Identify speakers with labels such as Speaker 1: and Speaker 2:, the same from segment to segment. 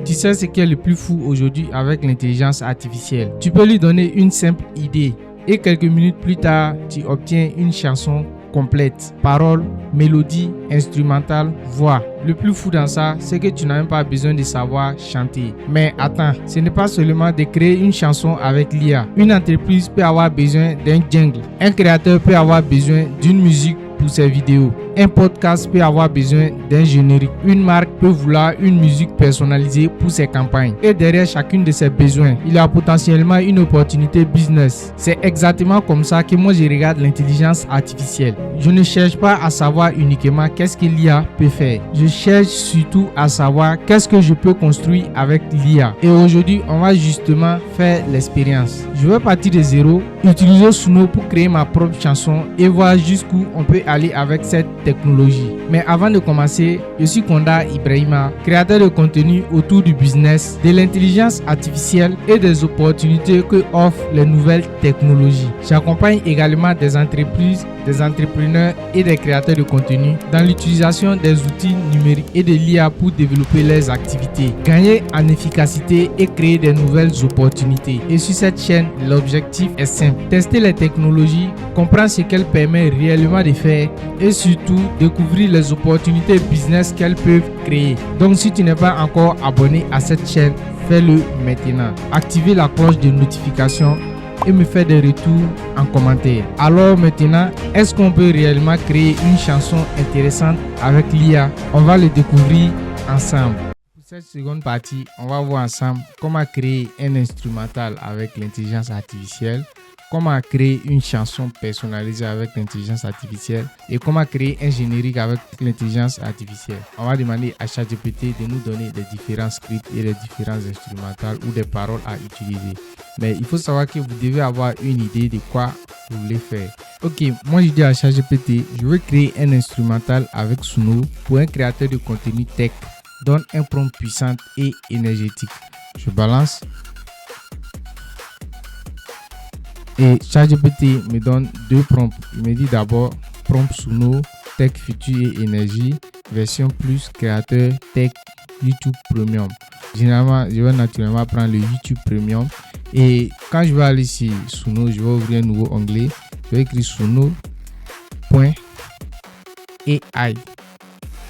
Speaker 1: Tu sais ce qui est le plus fou aujourd'hui avec l'intelligence artificielle? Tu peux lui donner une simple idée et quelques minutes plus tard, tu obtiens une chanson complète. Paroles, mélodie, instrumentale, voix. Le plus fou dans ça, c'est que tu n'as même pas besoin de savoir chanter. Mais attends, ce n'est pas seulement de créer une chanson avec l'IA. Une entreprise peut avoir besoin d'un jingle. Un créateur peut avoir besoin d'une musique pour ses vidéos. Un podcast peut avoir besoin d'un générique. Une marque peut vouloir une musique personnalisée pour ses campagnes. Et derrière chacune de ces besoins, il y a potentiellement une opportunité business. C'est exactement comme ça que moi je regarde l'intelligence artificielle. Je ne cherche pas à savoir uniquement qu'est-ce que l'IA peut faire. Je cherche surtout à savoir qu'est-ce que je peux construire avec l'IA. Et aujourd'hui, on va justement faire l'expérience. Je vais partir de zéro, utiliser Suno pour créer ma propre chanson et voir jusqu'où on peut aller avec cette technologie. Mais avant de commencer, je suis Konda Ibrahima, créateur de contenu autour du business, de l'intelligence artificielle et des opportunités que offrent les nouvelles technologies. J'accompagne également des entreprises, des entrepreneurs et des créateurs de contenu dans l'utilisation des outils numériques et de l'IA pour développer leurs activités, gagner en efficacité et créer de nouvelles opportunités. Et sur cette chaîne, l'objectif est simple: tester les technologies, comprendre ce qu'elles permettent réellement de faire et surtout découvrir les opportunités business qu'elles peuvent créer. Donc si tu n'es pas encore abonné à cette chaîne, fais-le maintenant. Activez la cloche de notification et me faire des retours en commentaire. Alors maintenant, est-ce qu'on peut réellement créer une chanson intéressante avec l'IA? On va le découvrir ensemble. Pour cette seconde partie, on va voir ensemble comment créer un instrumental avec l'intelligence artificielle, comment créer une chanson personnalisée avec l'intelligence artificielle et comment créer un générique avec l'intelligence artificielle. On va demander à ChatGPT de nous donner des différents scripts et des différents instrumentales ou des paroles à utiliser. Mais il faut savoir que vous devez avoir une idée de quoi vous voulez faire. Ok, moi je dis à ChatGPT, je veux créer un instrumental avec Suno pour un créateur de contenu tech. Donne un prompt puissant et énergétique. Je balance. Et ChatGPT me donne deux prompts. Il me dit d'abord prompt Suno, tech future et énergie, version plus créateur tech YouTube Premium. Généralement, je vais naturellement prendre le YouTube Premium. Et quand je vais aller sur Suno, je vais ouvrir un nouveau onglet. Je vais écrire Suno.ai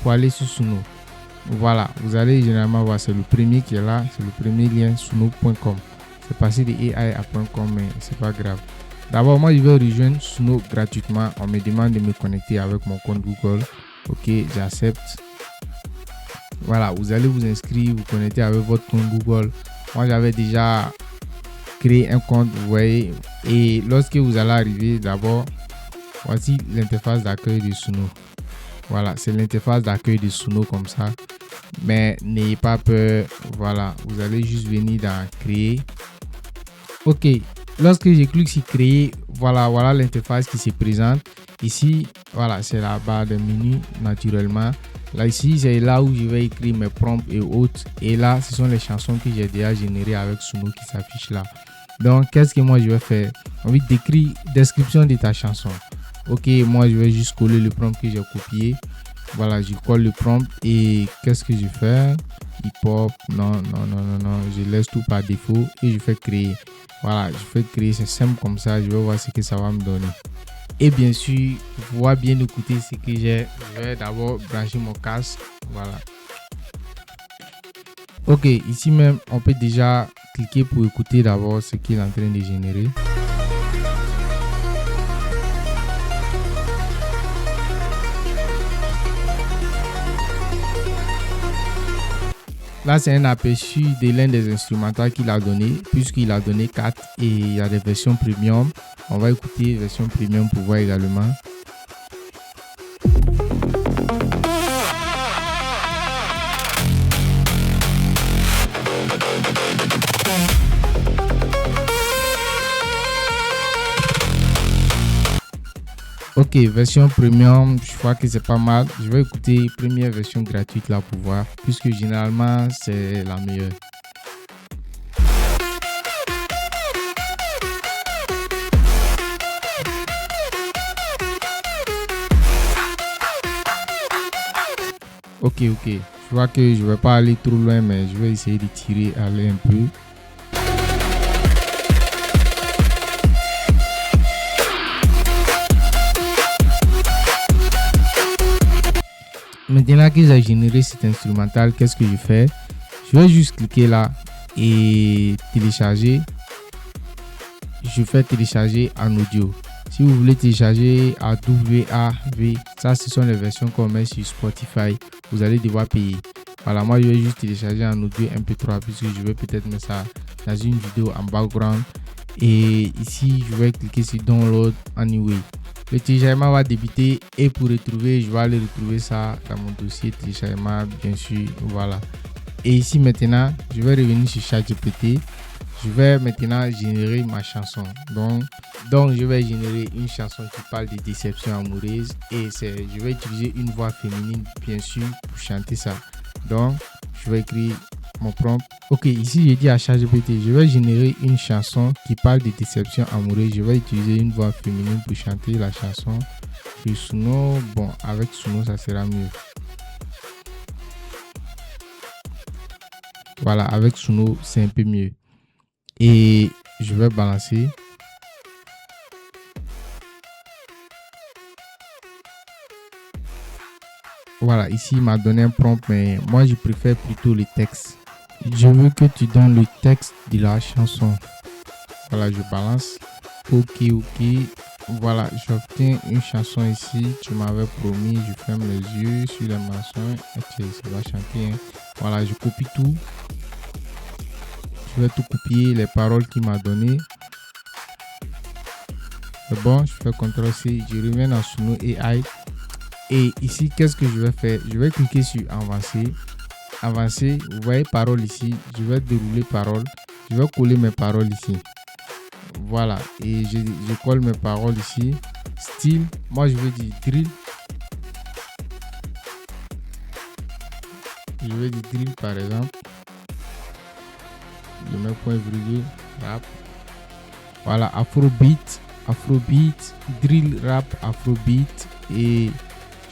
Speaker 1: pour aller sur Suno. Voilà, vous allez généralement voir, c'est le premier qui est là, c'est le premier lien suno.com. C'est passé de AI à .com, mais c'est pas grave. D'abord, moi, je vais rejoindre Suno gratuitement. On me demande de me connecter avec mon compte Google. Ok, j'accepte. Voilà, vous allez vous inscrire, vous connecter avec votre compte Google. Moi, j'avais déjà créé un compte, vous voyez. Et lorsque vous allez arriver, d'abord, voici l'interface d'accueil de Suno. Voilà, c'est l'interface d'accueil de Suno comme ça. Mais n'ayez pas peur. Voilà, vous allez juste venir dans créer. Ok, lorsque je clique sur créer, voilà l'interface qui se présente. Ici, voilà, c'est la barre de menu naturellement. Là, ici, c'est là où je vais écrire mes prompts et autres. Et là, ce sont les chansons que j'ai déjà générées avec Suno qui s'affichent là. Donc, qu'est-ce que moi je vais faire? Envie d'écrire description de ta chanson. Ok, moi je vais juste coller le prompt que j'ai copié. Voilà, je colle le prompt et qu'est-ce que je fais? Hip-hop, non, je laisse tout par défaut et je fais créer. Voilà, je fais créer, c'est simple comme ça, je vais voir ce que ça va me donner. Et bien sûr, pour pouvoir bien écouter ce que j'ai, je vais d'abord brancher mon casque. Voilà. Ok, ici même, on peut déjà cliquer pour écouter d'abord ce qu'il est en train de générer. Là, c'est un aperçu de l'un des instrumentales qu'il a donné, puisqu'il a donné 4 et il y a des versions premium. On va écouter version premium pour voir également. Ok, version premium, je crois que c'est pas mal. Je vais écouter première version gratuite là pour voir, puisque généralement c'est la meilleure. Ok, je Je vois que je vais pas aller trop loin, mais je vais essayer de tirer, aller un peu. Maintenant que j'ai généré cet instrumental, qu'est-ce que je fais? Je vais juste cliquer là et télécharger. Je fais télécharger en audio. Si vous voulez télécharger à WAV, ça ce sont les versions qu'on met sur Spotify. Vous allez devoir payer. Voilà, moi je vais juste télécharger en audio MP3 puisque je vais peut-être mettre ça dans une vidéo en background. Et ici, je vais cliquer sur Download Anyway. Le téléchargement va débuter et pour retrouver, je vais aller retrouver ça dans mon dossier téléchargement, bien sûr. Voilà. Et ici maintenant, je vais revenir sur ChatGPT. Je vais maintenant générer ma chanson. Donc je vais générer une chanson qui parle de déception amoureuse et je vais utiliser une voix féminine, bien sûr, pour chanter ça. Donc, je vais écrire mon prompt. Ok, ici j'ai dit à ChatGPT, je vais générer une chanson qui parle de déception amoureuse. Je vais utiliser une voix féminine pour chanter la chanson. Sur Suno, bon, avec Suno ça sera mieux. Voilà, avec Suno c'est un peu mieux. Et je vais balancer. Voilà, ici il m'a donné un prompt, mais moi je préfère plutôt le texte. Je veux que tu donnes le texte de la chanson. Voilà, je balance. Ok. Voilà, j'obtiens une chanson ici. Tu m'avais promis, je ferme les yeux sur les mensonges. Ok, ça va chanter. Hein. Voilà, je copie tout. Je vais tout copier, les paroles qu'il m'a données. C'est bon, je fais CTRL-C. Je reviens dans Suno AI. Et ici, qu'est-ce que je vais faire? Je vais cliquer sur Avancer. Avancer, vous voyez paroles ici. Je vais dérouler paroles. Je vais coller mes paroles ici. Voilà, et je colle mes paroles ici. Style, moi je veux dire drill. Je veux dire drill par exemple. Je mets point virgule, rap. Voilà, afrobeat, drill, rap, afrobeat. Et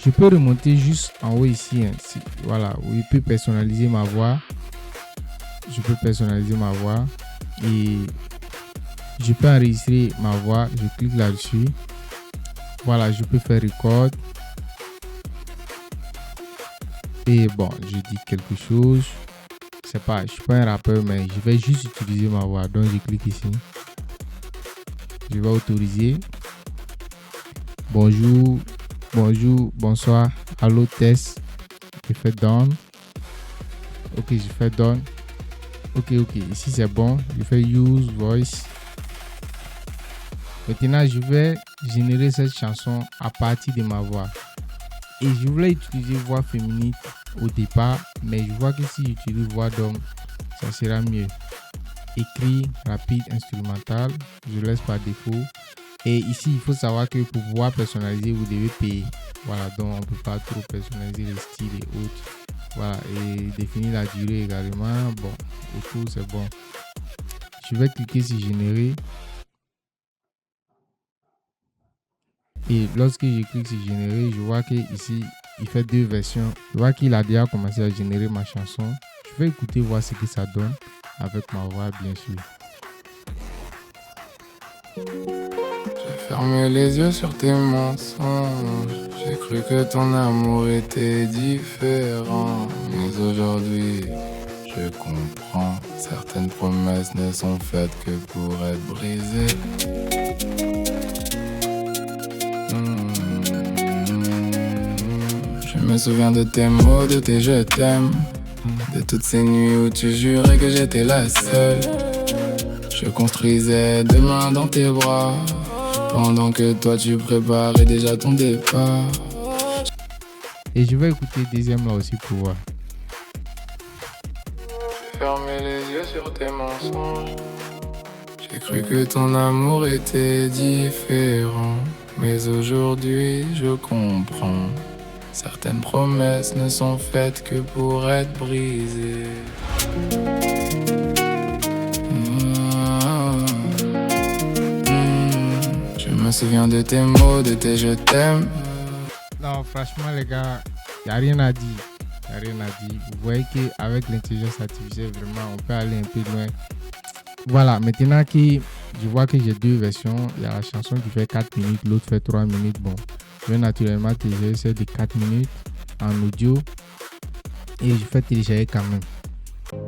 Speaker 1: je peux remonter juste en haut ici. Hein, voilà, où je peux personnaliser ma voix. Et je peux enregistrer ma voix. Je clique là-dessus. Voilà, je peux faire record. Et bon, je dis quelque chose. Je suis pas un rappeur, mais je vais juste utiliser ma voix. Donc, je clique ici. Je vais autoriser. Bonjour, bonsoir. Allô, test. Je fais down. Ok, je fais down. Ok. Ici, c'est bon. Je fais use voice. Maintenant, je vais générer cette chanson à partir de ma voix. Et je voulais utiliser voix féminine au départ, mais je vois que si j'utilise voix d'homme, ça sera mieux. Écrit, rapide, instrumental, je laisse par défaut. Et ici, il faut savoir que pour pouvoir personnaliser, vous devez payer. Voilà, donc on ne peut pas trop personnaliser les styles et autres. Voilà, et définir la durée également. Bon, autour, c'est bon. Je vais cliquer sur générer. Et lorsque je clique sur générer, je vois qu'ici, il fait deux versions. Je vois qu'il a déjà commencé à générer ma chanson. Je vais écouter, voir ce que ça donne avec ma voix, bien sûr.
Speaker 2: J'ai fermé les yeux sur tes mensonges. J'ai cru que ton amour était différent. Mais aujourd'hui, je comprends. Certaines promesses ne sont faites que pour être brisées. Je me souviens de tes mots, de tes je t'aime. De toutes ces nuits où tu jurais que j'étais la seule. Je construisais demain dans tes bras, pendant que toi tu préparais déjà ton départ.
Speaker 1: Et je vais écouter le deuxième là aussi pour voir.
Speaker 2: J'ai fermé les yeux sur tes mensonges. J'ai cru que ton amour était différent. Mais aujourd'hui je comprends. Certaines promesses ne sont faites que pour être brisées. Je me souviens de tes mots, de tes je t'aime.
Speaker 1: Non, franchement les gars, il n'y a rien à dire. rien à dire. Vous voyez qu'avec l'intelligence artificielle, vraiment, on peut aller un peu loin. Voilà, maintenant que je vois que j'ai deux versions, il y a la chanson qui fait 4 minutes, l'autre fait 3 minutes. Bon, je vais naturellement télécharger celle de 4 minutes en audio et je fais télécharger quand même.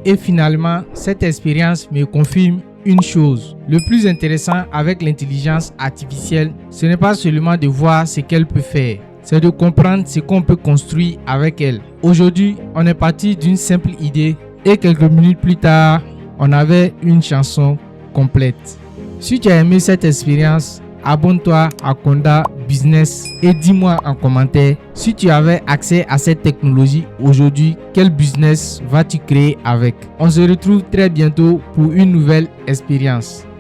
Speaker 1: Et finalement, cette expérience me confirme une chose. Le plus intéressant avec l'intelligence artificielle, ce n'est pas seulement de voir ce qu'elle peut faire, c'est de comprendre ce qu'on peut construire avec elle. Aujourd'hui, on est parti d'une simple idée et quelques minutes plus tard, on avait une chanson complète. Si tu as aimé cette expérience, abonne-toi à Conda Business et dis-moi en commentaire si tu avais accès à cette technologie aujourd'hui, quel business vas-tu créer avec? On se retrouve très bientôt pour une nouvelle expérience.